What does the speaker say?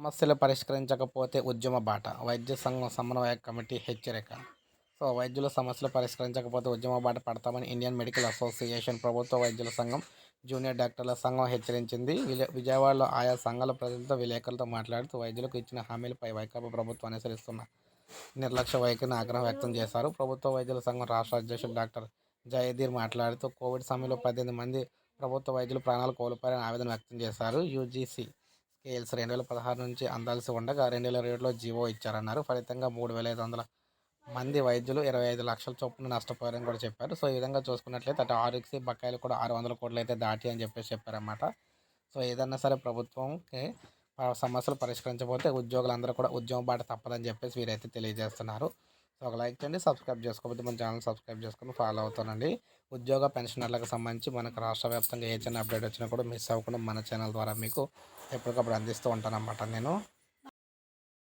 సమస్యలు పరిష్కరించకపోతే ఉద్యమ బాట. వైద్య సంఘం సమన్వయ కమిటీ హెచ్చరిక. సో, వైద్యుల సమస్యలు పరిష్కరించకపోతే ఉద్యమ బాట పడతామని ఇండియన్ మెడికల్ అసోసియేషన్, ప్రభుత్వ వైద్యుల సంఘం, జూనియర్ డాక్టర్ల సంఘం హెచ్చరించింది. విజయవాడలో ఆయా సంఘాల ప్రతినిధులతో విలేకరులతో మాట్లాడుతూ వైద్యులకు ఇచ్చిన హామీలపై వైకాపా ప్రభుత్వం అనుసరిస్తున్న నిర్లక్ష్య వైఖరిని ఆగ్రహం వ్యక్తం చేశారు. ప్రభుత్వ వైద్యుల సంఘం రాష్ట్ర అధ్యక్షుడు డాక్టర్ జయధీర్ మాట్లాడుతూ కోవిడ్ సమయంలో 18 మంది ప్రభుత్వ వైద్యులు ప్రాణాలు కోల్పోయారని ఆవేదన వ్యక్తం చేశారు. యూజీసీ స్కేల్స్ 2016 నుంచి అందాల్సి ఉండగా 2027లో జీవో ఇచ్చారన్నారు. ఫలితంగా 3,500 మంది వైద్యులు 25 లక్షల చొప్పున నష్టపోయారని కూడా చెప్పారు. సో, ఈ విధంగా చూసుకున్నట్లయితే అటు ఆరోగ్యశ్రీ బకాయిలు కూడా 600 కోట్లు అయితే దాటి అని చెప్పారన్నమాట. సో, ఏదన్నా సరే ప్రభుత్వంకి సమస్యలు పరిష్కరించకపోతే ఉద్యోగులందరూ కూడా ఉద్యమ బాట తప్పదని చెప్పేసి వీరైతే తెలియజేస్తున్నారు. సో, ఒక లైక్ చేయండి, సబ్స్క్రైబ్ చేసుకోకపోతే మన ఛానల్ సబ్స్క్రైబ్ చేసుకొని ఫాలో అవుతానండి. ఉద్యోగ పెన్షనర్లకు సంబంధించి మనకు రాష్ట్ర వ్యాప్తంగా ఏ చిన్న అప్డేట్ వచ్చినా కూడా మిస్ అవ్వకుండా మన ఛానల్ ద్వారా మీకు ఎప్పటికప్పుడు అందిస్తూ ఉంటానన్నమాట నేను.